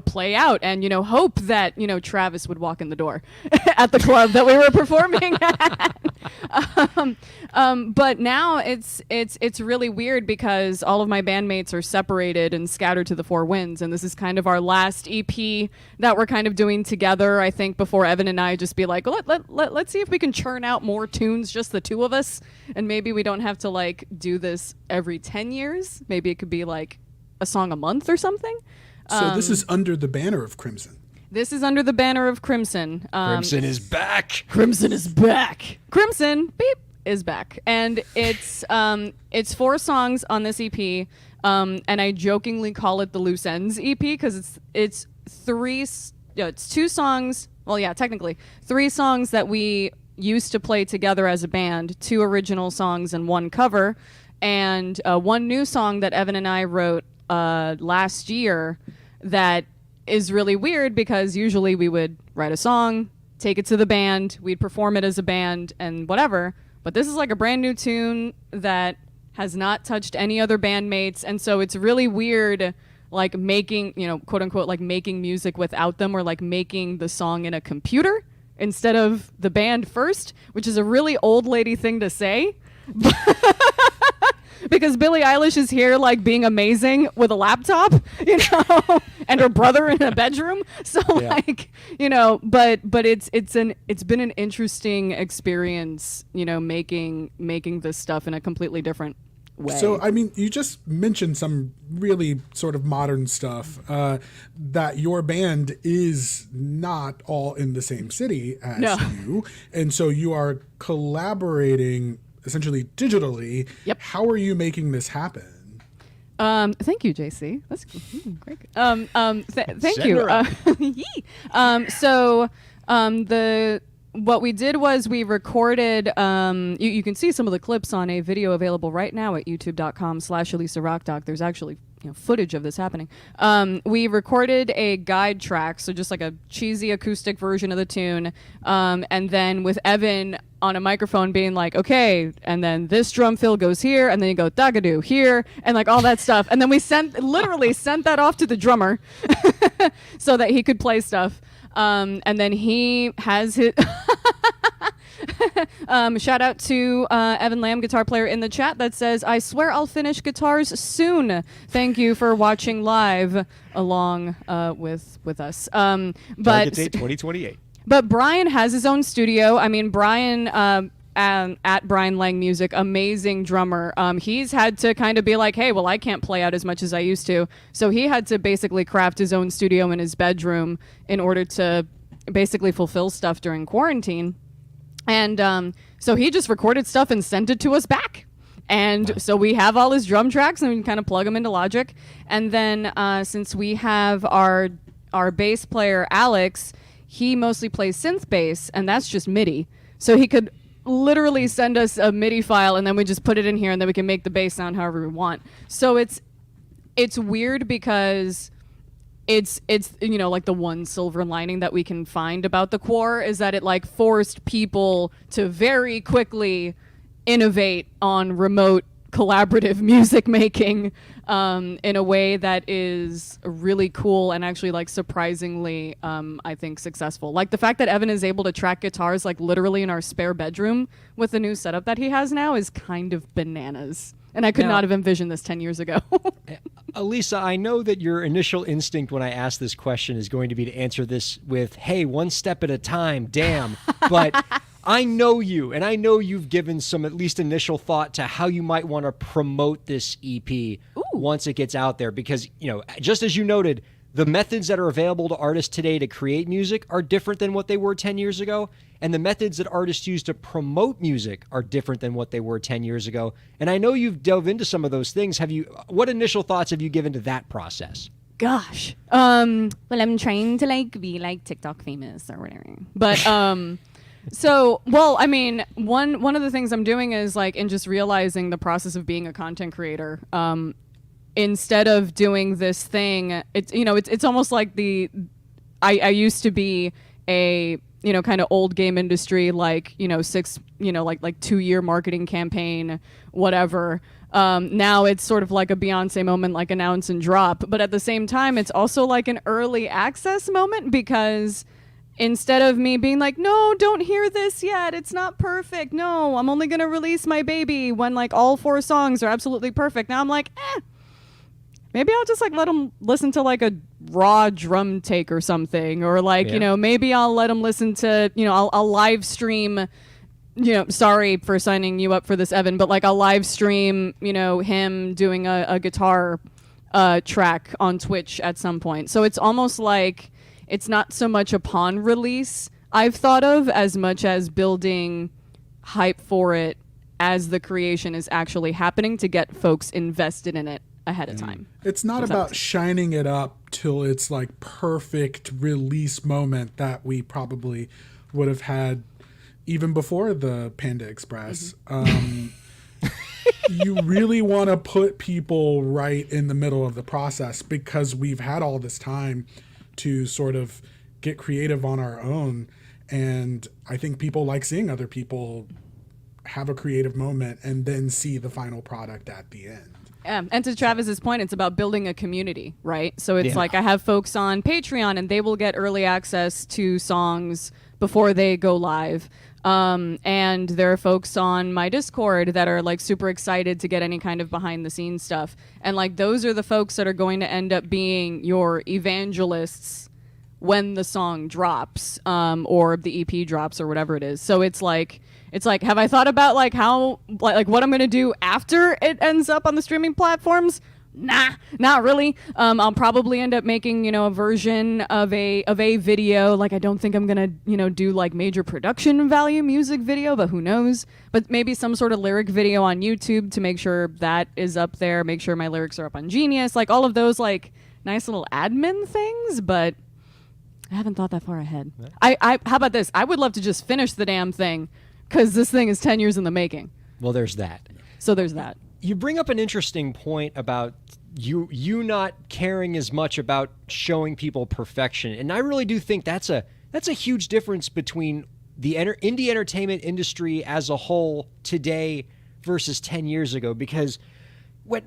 play out and, hope that, Travis would walk in the door at the club that we were performing at. But now it's really weird because all of my bandmates are separated and scattered to the four winds. And this is kind of our last EP that we're kind of doing together, I think, before Evan and I just be like, let's see if we can churn out more tunes, just the two of us. And maybe we don't have to do this every 10 years. Maybe it could be a song a month or something. So this is under the banner of Crimson. This is under the banner of Crimson. Crimson is back. Crimson is back. Crimson, beep, is back. And it's 4 songs on this EP. And I jokingly call it the Loose Ends EP because it's 2 songs. Well, yeah, technically 3 songs that we used to play together as a band, 2 original songs and 1 cover, and 1 new song that Evan and I wrote last year that is really weird because usually we would write a song, take it to the band, we'd perform it as a band and whatever. But this is a brand new tune that has not touched any other bandmates. And so it's really weird, making, quote unquote, making music without them or making the song in a computer instead of the band first, which is a really old lady thing to say. Because Billie Eilish is here being amazing with a laptop, and her brother in a bedroom. So but it's been an interesting experience, making this stuff in a completely different way. So, I mean, you just mentioned some really sort of modern stuff, that your band is not all in the same city as you. And so you are collaborating essentially digitally. Yep. How are you making this happen? Thank you, JC. That's great. Thank you. So what we did was we recorded, you can see some of the clips on a video available right now at youtube.com/ElisaRockDoc. There's actually footage of this happening. We recorded a guide track, so just a cheesy acoustic version of the tune, and then with Evan on a microphone being okay, and then this drum fill goes here, and then you go dagadoo here, and all that stuff. And then we literally sent that off to the drummer so that he could play stuff. And then he has his shout out to Evan Lamb, guitar player in the chat, that says, I swear I'll finish guitars soon. Thank you for watching live along with us. Target date 2028. But Brian has his own studio. I mean, Brian at Brian Lang Music, amazing drummer. He's had to kind of be hey, well, I can't play out as much as I used to. So he had to basically craft his own studio in his bedroom in order to basically fulfill stuff during quarantine. And so he just recorded stuff and sent it to us back. And so we have all his drum tracks and we can kind of plug them into Logic. And then since we have our bass player, Alex, he mostly plays synth bass, and that's just MIDI. So he could literally send us a MIDI file, and then we just put it in here, and then we can make the bass sound however we want. So it's weird because it's the one silver lining that we can find about the Quar is that it forced people to very quickly innovate on remote collaborative music making in a way that is really cool and actually surprisingly I think successful. The fact that Evan is able to track guitars literally in our spare bedroom with the new setup that he has now is kind of bananas. And I could Now- not have envisioned this 10 years ago. Elisa, I know that your initial instinct when I ask this question is going to be to answer this with, hey, one step at a time, damn. But I know you, and I know you've given some at least initial thought to how you might want to promote this EP once it gets out there. Because, just as you noted, the methods that are available to artists today to create music are different than what they were 10 years ago. And the methods that artists use to promote music are different than what they were 10 years ago. And I know you've delved into some of those things. What initial thoughts have you given to that process? Gosh. Well, I'm trying to be TikTok famous or whatever. But one of the things I'm doing is in just realizing the process of being a content creator. Instead of doing this thing, it's almost like I used to be a kind of old game industry, 2-year marketing campaign, whatever. Now it's sort of like a Beyonce moment, like announce and drop. But at the same time, it's also like an early access moment, because instead of me being like, no, don't hear this yet, it's not perfect. No, I'm only going to release my baby when all 4 songs are absolutely perfect. Now I'm like, maybe I'll just let them listen to a raw drum take or something, or maybe I'll let them listen to, I'll live stream, sorry for signing you up for this, Evan, but I'll live stream, him doing a guitar track on Twitch at some point. So it's almost like it's not so much upon release I've thought of as much as building hype for it as the creation is actually happening to get folks invested in it ahead of time. It's not about shining it up till it's perfect release moment that we probably would have had even before the Panda Express. You really want to put people right in the middle of the process, because we've had all this time to sort of get creative on our own. And I think people like seeing other people have a creative moment and then see the final product at the end. And to Travis's point, it's about building a community, right? So it's I have folks on Patreon, and they will get early access to songs before they go live. And there are folks on my Discord that are super excited to get any kind of behind the scenes stuff. And those are the folks that are going to end up being your evangelists when the song drops, or the EP drops, or whatever it is. So it's have I thought about how what I'm gonna do after it ends up on the streaming platforms? Nah, not really. I'll probably end up making a version of a video. I don't think I'm gonna do major production value music video, but who knows? But maybe some sort of lyric video on YouTube to make sure that is up there. Make sure my lyrics are up on Genius. All of those nice little admin things, but I haven't thought that far ahead. I how about this? I would love to just finish the damn thing, because this thing is 10 years in the making. Well, there's that. So there's that. You bring up an interesting point about you not caring as much about showing people perfection, and I really do think that's a huge difference between the indie entertainment industry as a whole today versus 10 years ago. Because when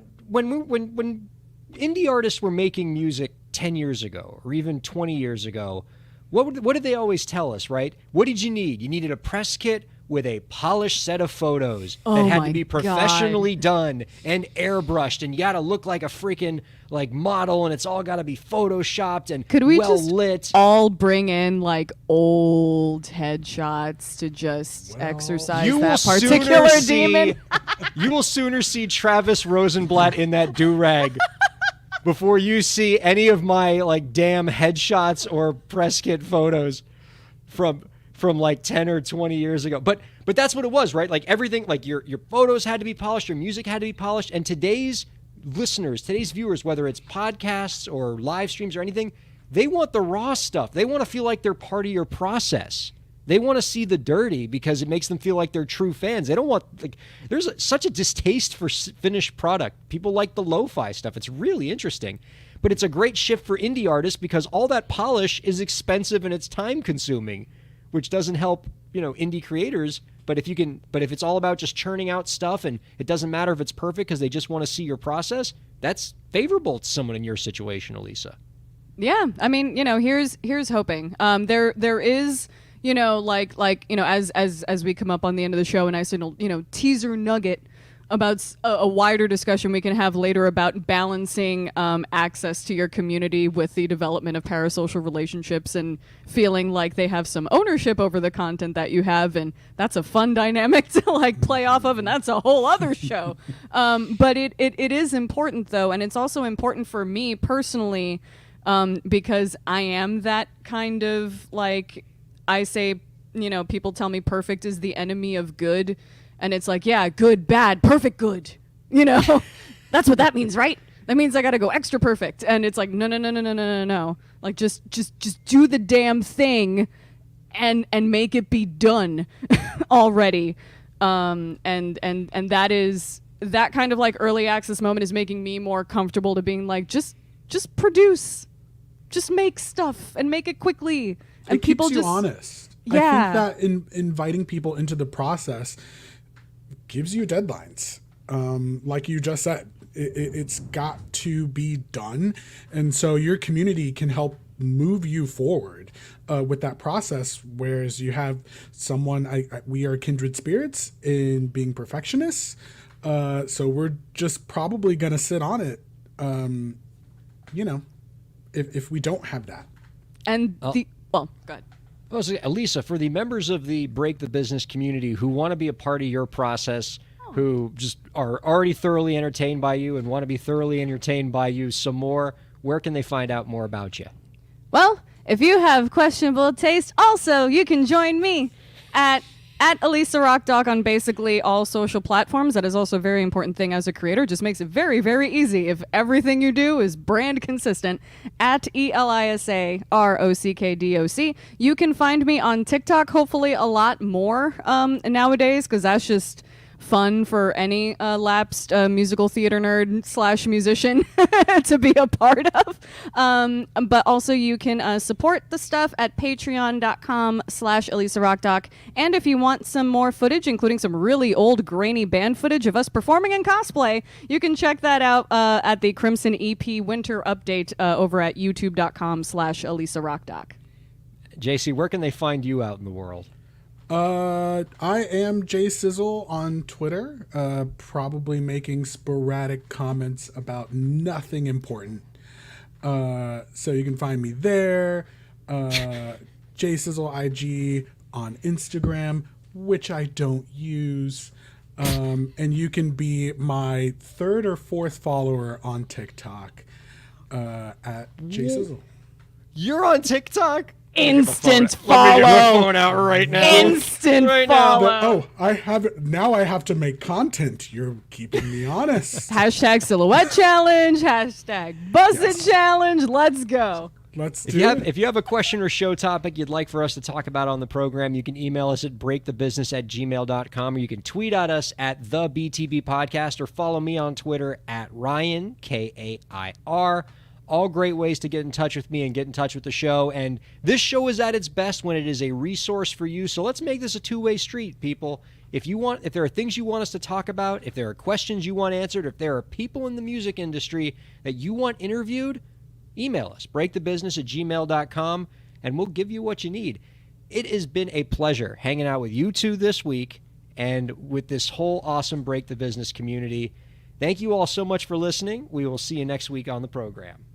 indie artists were making music 10 years ago or even 20 years ago, what did they always tell us, right? What did you need? You needed a press kit with a polished set of photos that had to be professionally done and airbrushed, and you got to look like a freaking model, and it's all got to be photoshopped and Could we well just lit. all bring in old headshots to just exercise that particular demon? You will sooner see Travis Rosenblatt in that do-rag before you see any of my damn headshots or press kit photos from 10 or 20 years ago. But that's what it was, right? Everything, your photos had to be polished, your music had to be polished. And today's listeners, today's viewers, whether it's podcasts or live streams or anything, they want the raw stuff. They want to feel like they're part of your process. They want to see the dirty because it makes them feel like they're true fans. They don't want, there's such a distaste for finished product. People like the lo-fi stuff. It's really interesting. But it's a great shift for indie artists because all that polish is expensive and it's time consuming, which doesn't help, indie creators. But if it's all about just churning out stuff and it doesn't matter if it's perfect because they just want to see your process, that's favorable to someone in your situation, Elisa. Yeah, I mean, here's hoping. There is, as we come up on the end of the show, a nice little, teaser nugget a wider discussion we can have later about balancing access to your community with the development of parasocial relationships and feeling like they have some ownership over the content that you have, and that's a fun dynamic to like play off of, and that's a whole other show. But it is important though, and it's also important for me personally because I am that kind of like, I say, people tell me perfect is the enemy of good. And it's like, yeah, good, bad, perfect, good. That's what that means, right? That means I got to go extra perfect. And it's like, no. Like, just do the damn thing and make it be done already. And that kind of like early access moment is making me more comfortable to being like, just produce, just make stuff and make it quickly. And it people keeps you just honest. Yeah. I think that inviting people into the process gives you deadlines. Like you just said, it's got to be done. And so your community can help move you forward with that process. Whereas you have someone, we are kindred spirits in being perfectionists. So we're just probably going to sit on it, if we don't have that. And go ahead. Well, so, Elisa, for the members of the Break the Business community who want to be a part of your process, who just are already thoroughly entertained by you and want to be thoroughly entertained by you some more, where can they find out more about you? Well, if you have questionable taste, also, you can join me at Elisa Rock Doc on basically all social platforms. That is also a very important thing as a creator. Just makes it very, very easy if everything you do is brand consistent. At ELISAROCKDOC. You can find me on TikTok, hopefully a lot more nowadays, because that's just fun for any lapsed musical theater nerd / musician to be a part of. But also you can support the stuff at patreon.com/ElisaRockDoc. And if you want some more footage, including some really old grainy band footage of us performing in cosplay, you can check that out at the Crimson EP Winter Update over at youtube.com/ElisaRockDoc. JC, where can they find you out in the world? I am Jay Sizzle on Twitter, probably making sporadic comments about nothing important. So you can find me there. Jay Sizzle IG on Instagram, which I don't use. And you can be my 3rd or 4th follower on TikTok at Jay Sizzle. You're on TikTok? Instant Let me get my follow. phone out right now. Instant Right now. follow. I have to make content. You're keeping me honest. Hashtag silhouette challenge. Hashtag busted challenge. Let's go. Let's If do you it. have a question or show topic you'd like for us to talk about on the program, you can email us at breakthebusiness@gmail.com, or you can tweet at us at the BTB Podcast, or follow me on Twitter at Ryan Kair. All great ways to get in touch with me and get in touch with the show. And this show is at its best when it is a resource for you. So let's make this a two-way street, people. If there are things you want us to talk about, if there are questions you want answered, if there are people in the music industry that you want interviewed, email us, breakthebusiness@gmail.com, and we'll give you what you need. It has been a pleasure hanging out with you two this week and with this whole awesome Break the Business community. Thank you all so much for listening. We will see you next week on the program.